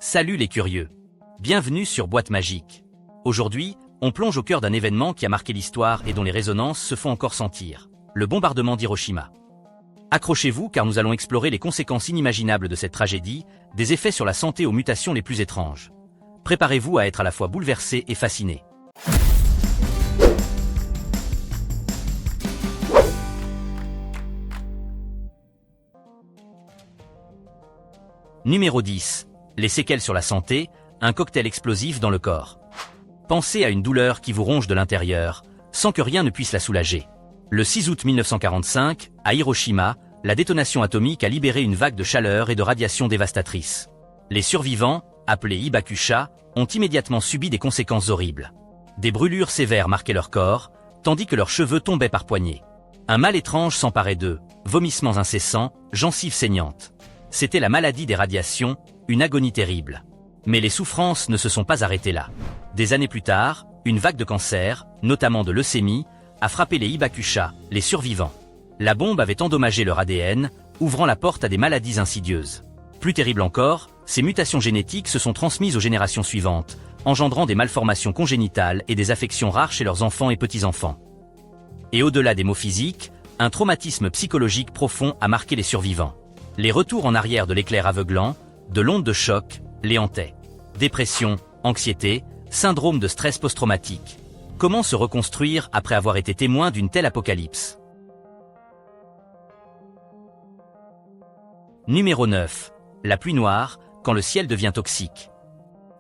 Salut les curieux. Bienvenue sur Boîte Magique. Aujourd'hui, on plonge au cœur d'un événement qui a marqué l'histoire et dont les résonances se font encore sentir. Le bombardement d'Hiroshima. Accrochez-vous car nous allons explorer les conséquences inimaginables de cette tragédie, des effets sur la santé aux mutations les plus étranges. Préparez-vous à être à la fois bouleversé et fasciné. Numéro 10. Les séquelles sur la santé, un cocktail explosif dans le corps. Pensez à une douleur qui vous ronge de l'intérieur, sans que rien ne puisse la soulager. Le 6 août 1945, à Hiroshima, la détonation atomique a libéré une vague de chaleur et de radiation dévastatrice. Les survivants, appelés Hibakusha, ont immédiatement subi des conséquences horribles. Des brûlures sévères marquaient leur corps, tandis que leurs cheveux tombaient par poignées. Un mal étrange s'emparait d'eux, vomissements incessants, gencives saignantes. C'était la maladie des radiations, une agonie terrible. Mais les souffrances ne se sont pas arrêtées là. Des années plus tard, une vague de cancer, notamment de leucémie, a frappé les Hibakusha, les survivants. La bombe avait endommagé leur ADN, ouvrant la porte à des maladies insidieuses. Plus terrible encore, ces mutations génétiques se sont transmises aux générations suivantes, engendrant des malformations congénitales et des affections rares chez leurs enfants et petits-enfants. Et au-delà des maux physiques, un traumatisme psychologique profond a marqué les survivants. Les retours en arrière de l'éclair aveuglant, de l'onde de choc, les hantaient. Dépression, anxiété, syndrome de stress post-traumatique. Comment se reconstruire après avoir été témoin d'une telle apocalypse? Numéro 9. La pluie noire, quand le ciel devient toxique.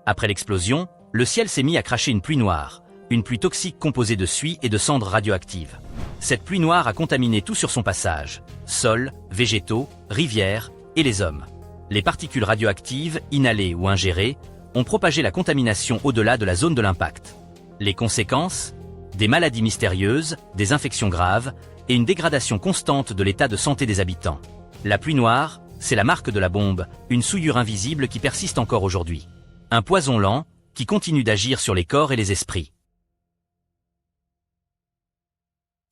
Après l'explosion, le ciel s'est mis à cracher une pluie noire, une pluie toxique composée de suie et de cendres radioactives. Cette pluie noire a contaminé tout sur son passage, sol, végétaux, rivières et les hommes. Les particules radioactives, inhalées ou ingérées, ont propagé la contamination au-delà de la zone de l'impact. Les conséquences? Des maladies mystérieuses, des infections graves et une dégradation constante de l'état de santé des habitants. La pluie noire, c'est la marque de la bombe, une souillure invisible qui persiste encore aujourd'hui. Un poison lent, qui continue d'agir sur les corps et les esprits.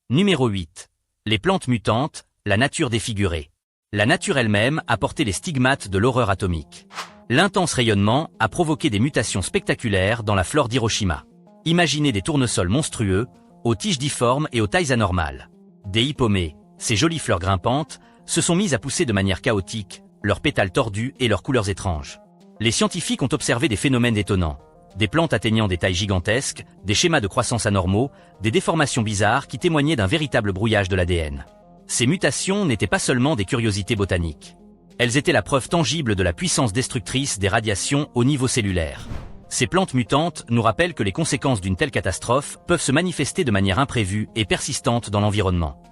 Numéro 8. Les plantes mutantes, la nature défigurée. La nature elle-même a porté les stigmates de l'horreur atomique. L'intense rayonnement a provoqué des mutations spectaculaires dans la flore d'Hiroshima. Imaginez des tournesols monstrueux, aux tiges difformes et aux tailles anormales. Des hippomées, ces jolies fleurs grimpantes, se sont mises à pousser de manière chaotique, leurs pétales tordus et leurs couleurs étranges. Les scientifiques ont observé des phénomènes étonnants. Des plantes atteignant des tailles gigantesques, des schémas de croissance anormaux, des déformations bizarres qui témoignaient d'un véritable brouillage de l'ADN. Ces mutations n'étaient pas seulement des curiosités botaniques. Elles étaient la preuve tangible de la puissance destructrice des radiations au niveau cellulaire. Ces plantes mutantes nous rappellent que les conséquences d'une telle catastrophe peuvent se manifester de manière imprévue et persistante dans l'environnement.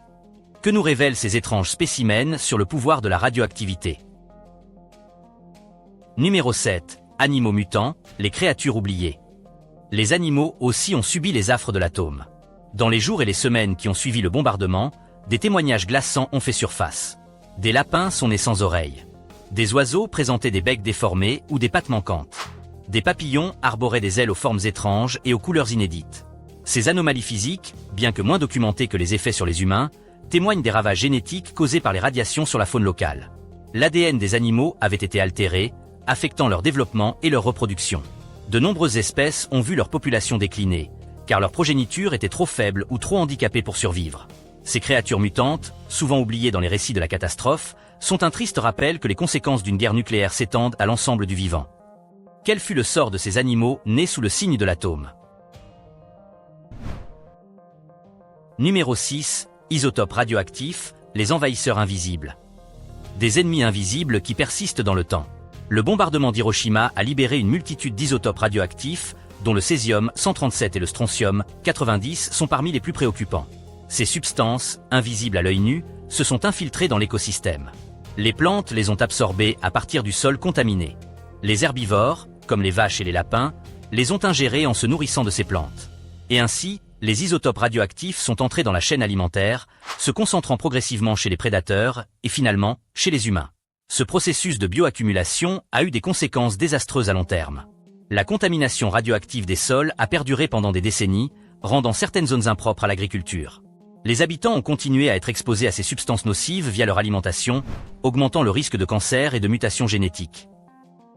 Que nous révèlent ces étranges spécimens sur le pouvoir de la radioactivité? Numéro 7. Animaux mutants, les créatures oubliées. Les animaux aussi ont subi les affres de l'atome. Dans les jours et les semaines qui ont suivi le bombardement, des témoignages glaçants ont fait surface. Des lapins sont nés sans oreilles. Des oiseaux présentaient des becs déformés ou des pattes manquantes. Des papillons arboraient des ailes aux formes étranges et aux couleurs inédites. Ces anomalies physiques, bien que moins documentées que les effets sur les humains, témoignent des ravages génétiques causés par les radiations sur la faune locale. L'ADN des animaux avait été altéré, affectant leur développement et leur reproduction. De nombreuses espèces ont vu leur population décliner, car leur progéniture était trop faible ou trop handicapée pour survivre. Ces créatures mutantes, souvent oubliées dans les récits de la catastrophe, sont un triste rappel que les conséquences d'une guerre nucléaire s'étendent à l'ensemble du vivant. Quel fut le sort de ces animaux nés sous le signe de l'atome? Numéro 6. Isotopes radioactifs, les envahisseurs invisibles. Des ennemis invisibles qui persistent dans le temps. Le bombardement d'Hiroshima a libéré une multitude d'isotopes radioactifs, dont le césium-137 et le strontium-90 sont parmi les plus préoccupants. Ces substances, invisibles à l'œil nu, se sont infiltrées dans l'écosystème. Les plantes les ont absorbées à partir du sol contaminé. Les herbivores, comme les vaches et les lapins, les ont ingérées en se nourrissant de ces plantes. Et ainsi, les isotopes radioactifs sont entrés dans la chaîne alimentaire, se concentrant progressivement chez les prédateurs et finalement chez les humains. Ce processus de bioaccumulation a eu des conséquences désastreuses à long terme. La contamination radioactive des sols a perduré pendant des décennies, rendant certaines zones impropres à l'agriculture. Les habitants ont continué à être exposés à ces substances nocives via leur alimentation, augmentant le risque de cancer et de mutations génétiques.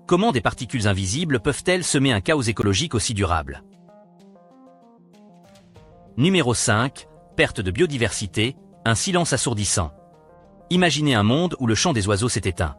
Comment des particules invisibles peuvent-elles semer un chaos écologique aussi durable? Numéro 5. Perte de biodiversité, un silence assourdissant. Imaginez un monde où le chant des oiseaux s'est éteint.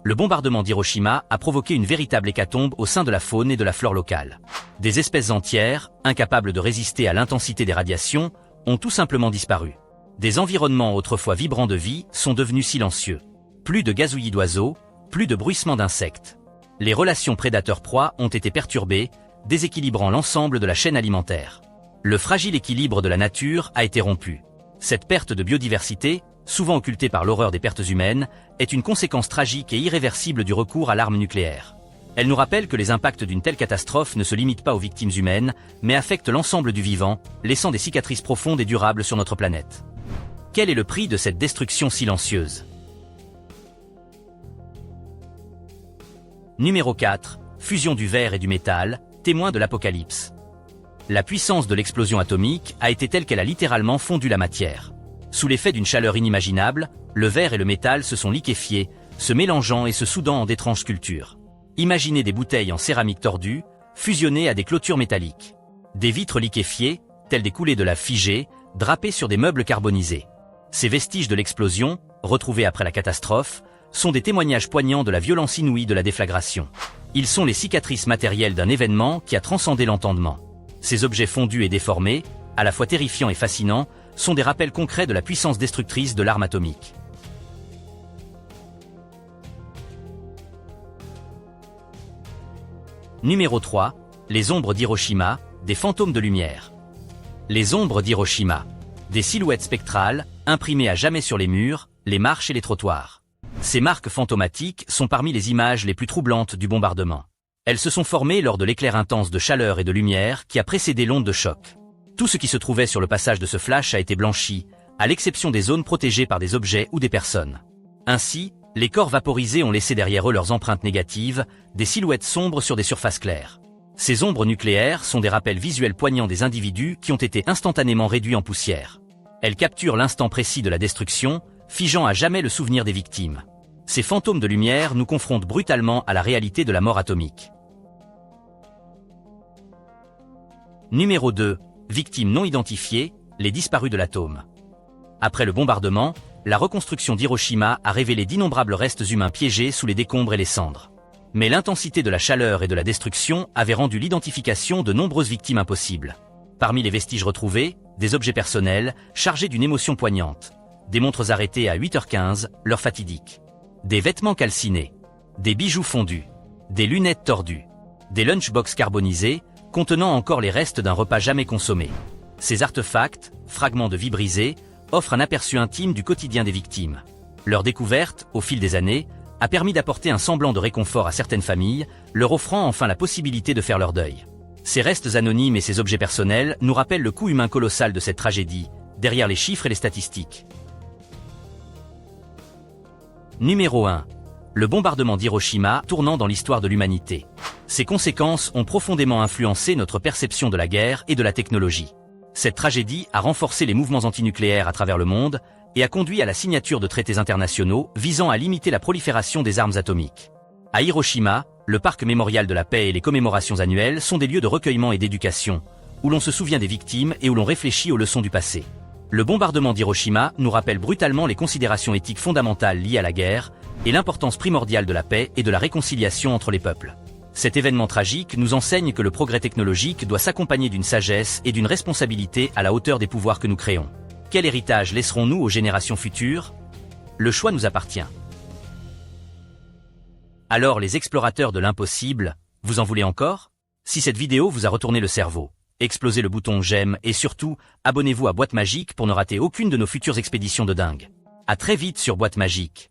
Le bombardement d'Hiroshima a provoqué une véritable hécatombe au sein de la faune et de la flore locale. Des espèces entières, incapables de résister à l'intensité des radiations, ont tout simplement disparu. Des environnements autrefois vibrants de vie sont devenus silencieux. Plus de gazouillis d'oiseaux, plus de bruissements d'insectes. Les relations prédateurs-proies ont été perturbées, déséquilibrant l'ensemble de la chaîne alimentaire. Le fragile équilibre de la nature a été rompu. Cette perte de biodiversité, souvent occultée par l'horreur des pertes humaines, est une conséquence tragique et irréversible du recours à l'arme nucléaire. Elle nous rappelle que les impacts d'une telle catastrophe ne se limitent pas aux victimes humaines, mais affectent l'ensemble du vivant, laissant des cicatrices profondes et durables sur notre planète. Quel est le prix de cette destruction silencieuse? Numéro 4. Fusion du verre et du métal, témoin de l'apocalypse. La puissance de l'explosion atomique a été telle qu'elle a littéralement fondu la matière. Sous l'effet d'une chaleur inimaginable, le verre et le métal se sont liquéfiés, se mélangeant et se soudant en d'étranges sculptures. Imaginez des bouteilles en céramique tordue, fusionnées à des clôtures métalliques. Des vitres liquéfiées, telles des coulées de lave figées, drapées sur des meubles carbonisés. Ces vestiges de l'explosion, retrouvés après la catastrophe, sont des témoignages poignants de la violence inouïe de la déflagration. Ils sont les cicatrices matérielles d'un événement qui a transcendé l'entendement. Ces objets fondus et déformés, à la fois terrifiants et fascinants, sont des rappels concrets de la puissance destructrice de l'arme atomique. Numéro 3. Les ombres d'Hiroshima, des fantômes de lumière. Les ombres d'Hiroshima. Des silhouettes spectrales, imprimées à jamais sur les murs, les marches et les trottoirs. Ces marques fantomatiques sont parmi les images les plus troublantes du bombardement. Elles se sont formées lors de l'éclair intense de chaleur et de lumière qui a précédé l'onde de choc. Tout ce qui se trouvait sur le passage de ce flash a été blanchi, à l'exception des zones protégées par des objets ou des personnes. Ainsi, les corps vaporisés ont laissé derrière eux leurs empreintes négatives, des silhouettes sombres sur des surfaces claires. Ces ombres nucléaires sont des rappels visuels poignants des individus qui ont été instantanément réduits en poussière. Elles capturent l'instant précis de la destruction, figeant à jamais le souvenir des victimes. Ces fantômes de lumière nous confrontent brutalement à la réalité de la mort atomique. Numéro 2. Victimes non identifiées, les disparus de l'atome. Après le bombardement, la reconstruction d'Hiroshima a révélé d'innombrables restes humains piégés sous les décombres et les cendres. Mais l'intensité de la chaleur et de la destruction avait rendu l'identification de nombreuses victimes impossible. Parmi les vestiges retrouvés, des objets personnels, chargés d'une émotion poignante. Des montres arrêtées à 8h15, l'heure fatidique. Des vêtements calcinés. Des bijoux fondus. Des lunettes tordues. Des lunchbox carbonisés, contenant encore les restes d'un repas jamais consommé. Ces artefacts, fragments de vie brisés, offrent un aperçu intime du quotidien des victimes. Leur découverte, au fil des années, a permis d'apporter un semblant de réconfort à certaines familles, leur offrant enfin la possibilité de faire leur deuil. Ces restes anonymes et ces objets personnels nous rappellent le coût humain colossal de cette tragédie, derrière les chiffres et les statistiques. Numéro 1. Le bombardement d'Hiroshima tournant dans l'histoire de l'humanité. Ses conséquences ont profondément influencé notre perception de la guerre et de la technologie. Cette tragédie a renforcé les mouvements antinucléaires à travers le monde et a conduit à la signature de traités internationaux visant à limiter la prolifération des armes atomiques. À Hiroshima, le parc mémorial de la paix et les commémorations annuelles sont des lieux de recueillement et d'éducation, où l'on se souvient des victimes et où l'on réfléchit aux leçons du passé. Le bombardement d'Hiroshima nous rappelle brutalement les considérations éthiques fondamentales liées à la guerre et l'importance primordiale de la paix et de la réconciliation entre les peuples. Cet événement tragique nous enseigne que le progrès technologique doit s'accompagner d'une sagesse et d'une responsabilité à la hauteur des pouvoirs que nous créons. Quel héritage laisserons-nous aux générations futures? Le choix nous appartient. Alors les explorateurs de l'impossible, vous en voulez encore? Si cette vidéo vous a retourné le cerveau, explosez le bouton j'aime et surtout, abonnez-vous à Boîte Magique pour ne rater aucune de nos futures expéditions de dingue. À très vite sur Boîte Magique.